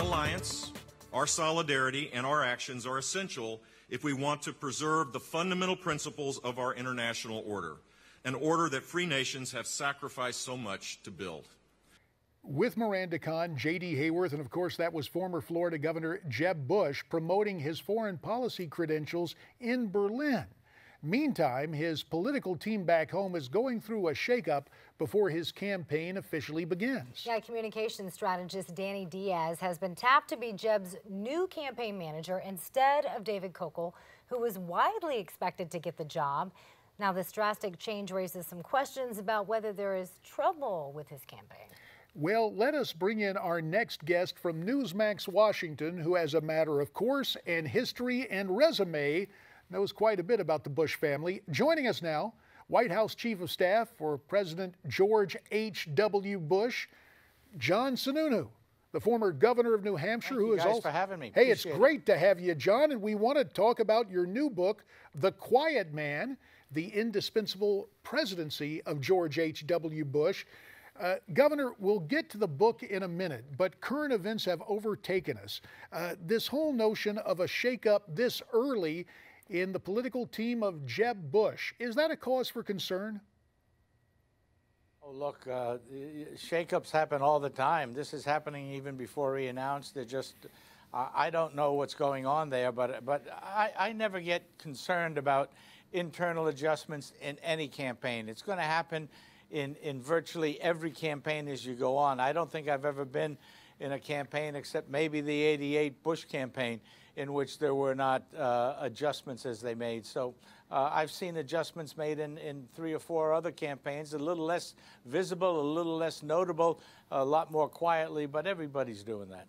alliance, our solidarity, and our actions are essential if we want to preserve the fundamental principles of our international order, an order that free nations have sacrificed so much to build. With Miranda Khan, J.D. Hayworth, and of course that was former Florida Governor Jeb Bush promoting his foreign policy credentials in Berlin. Meantime, his political team back home is going through a shakeup before his campaign officially begins. Yeah, communications strategist Danny Diaz has been tapped to be Jeb's new campaign manager instead of David Kokel, who was widely expected to get the job. Now, this drastic change raises some questions about whether there is trouble with his campaign. Well, let us bring in our next guest from Newsmax Washington, who, as a matter of course and history and resume, knows quite a bit about the Bush family. Joining us now, White House Chief of Staff for President George H.W. Bush, John Sununu, the former governor of New Hampshire. Thank you guys for having me. Hey, it's great to have you, John, and we want to talk about your new book, The Quiet Man, The Indispensable Presidency of George H.W. Bush. Governor, we'll get to the book in a minute, but current events have overtaken us. This whole notion of a shakeup this early in the political team of Jeb Bush, is that a cause for concern? Oh, look, shakeups happen all the time. This is happening even before he announced it. I don't know what's going on there, but I never get concerned about internal adjustments in any campaign. It's going to happen in virtually every campaign as you go on. I don't think I've ever been in a campaign except maybe the '88 Bush campaign in which there were not adjustments as they made. So I've seen adjustments made in 3 or 4 other campaigns, a little less visible, a little less notable, a lot more quietly, but everybody's doing that.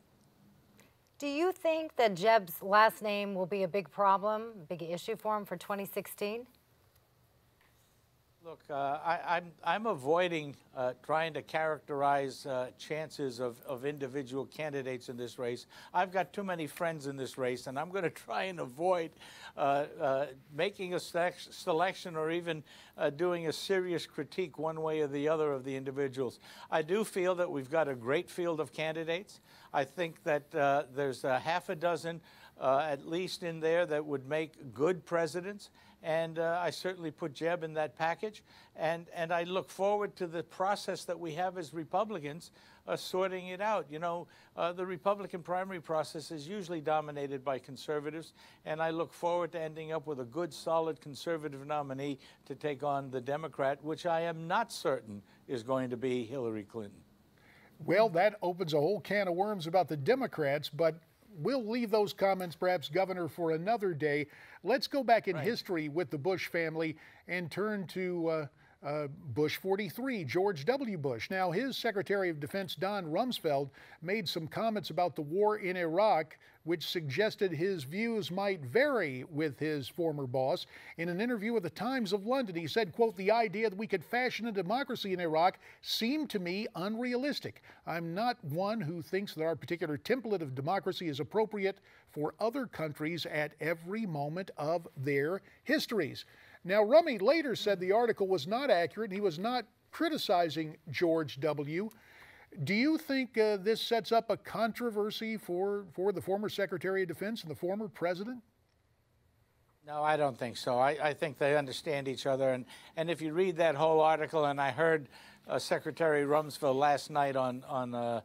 Do you think that Jeb's last name will be a big problem, big issue for him for 2016? Look, I'm avoiding trying to characterize chances of individual candidates in this race. I've got too many friends in this race, and I'm going to try and avoid making a selection or even doing a serious critique one way or the other of the individuals. I do feel that we've got a great field of candidates. I think that there's a half a dozen at least in there that would make good presidents. And I certainly put Jeb in that package. And I look forward to the process that we have as Republicans sorting it out. You know, the Republican primary process is usually dominated by conservatives. And I look forward to ending up with a good, solid conservative nominee to take on the Democrat, which I am not certain is going to be Hillary Clinton. Well, that opens a whole can of worms about the Democrats, but we'll leave those comments, perhaps, Governor, for another day. Let's go back in history with the Bush family and turn to Bush 43, George W. Bush. Now, his Secretary of Defense, Don Rumsfeld, made some comments about the war in Iraq, which suggested his views might vary with his former boss. In an interview with the Times of London, he said, quote, "The idea that we could fashion a democracy in Iraq seemed to me unrealistic. I'm not one who thinks that our particular template of democracy is appropriate for other countries at every moment of their histories." Now, Rummy later said the article was not accurate and he was not criticizing George W. Do you think this sets up a controversy for the former Secretary of Defense and the former president? No, I don't think so. I think they understand each other. And if you read that whole article, and I heard Secretary Rumsfeld last night on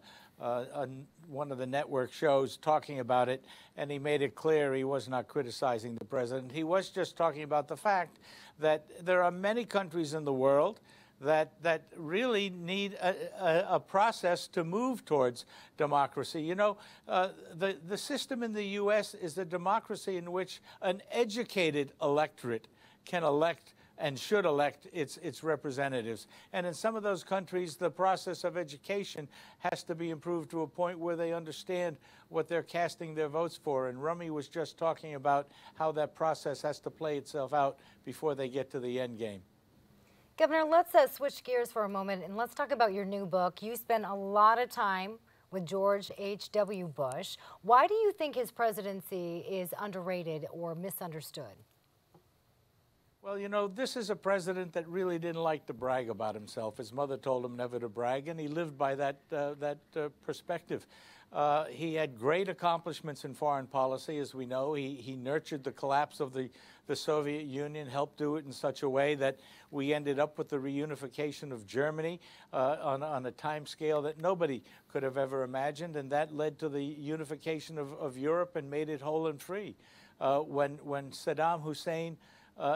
one of the network shows talking about it, and he made it clear he was not criticizing the president. He was just talking about the fact that there are many countries in the world that really need a process to move towards democracy. You know, the system in the U.S. is a democracy in which an educated electorate can elect and should elect its representatives. And in some of those countries, the process of education has to be improved to a point where they understand what they're casting their votes for. And Rummy was just talking about how that process has to play itself out before they get to the end game. Governor, let's switch gears for a moment and let's talk about your new book. You spent a lot of time with George H.W. Bush. Why do you think his presidency is underrated or misunderstood? Well, you know, this is a president that really didn't like to brag about himself. His mother told him never to brag, and he lived by that perspective. He had great accomplishments in foreign policy, as we know. He nurtured the collapse of the Soviet Union, helped do it in such a way that we ended up with the reunification of Germany on a time scale that nobody could have ever imagined, and that led to the unification of Europe and made it whole and free. When Saddam Hussein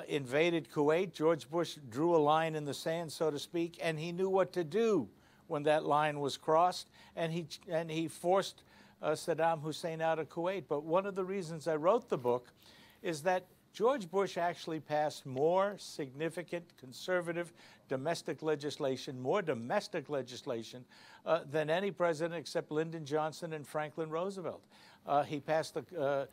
invaded Kuwait, George Bush drew a line in the sand, so to speak, and he knew what to do when that line was crossed, and he forced Saddam Hussein out of Kuwait. But one of the reasons I wrote the book is that George Bush actually passed more significant conservative domestic legislation, than any president except Lyndon Johnson and Franklin Roosevelt. He passed the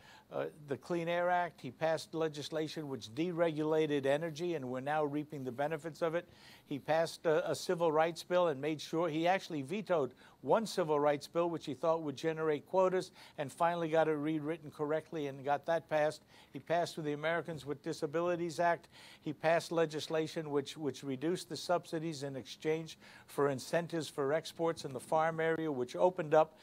Clean Air Act. He passed legislation which deregulated energy, and we're now reaping the benefits of it. He passed a civil rights bill and made sure he actually vetoed one civil rights bill which he thought would generate quotas, and finally got it rewritten correctly and got that passed. He passed with the Americans with Disabilities Act. He passed legislation which reduced the subsidies in exchange for incentives for exports in the farm area, which opened up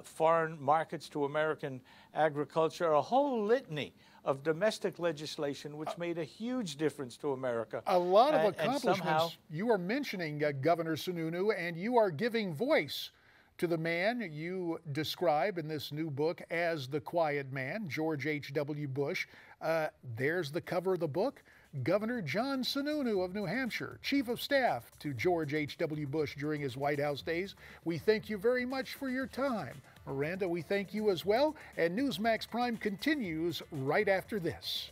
foreign markets to American agriculture, a whole litany of domestic legislation which made a huge difference to America. A lot of accomplishments you are mentioning, Governor Sununu, and you are giving voice to the man you describe in this new book as the quiet man, George H.W. Bush. There's the cover of the book. Governor John Sununu of New Hampshire, Chief of Staff to George H.W. Bush during his White House days. We thank you very much for your time. Miranda, we thank you as well. And Newsmax Prime continues right after this.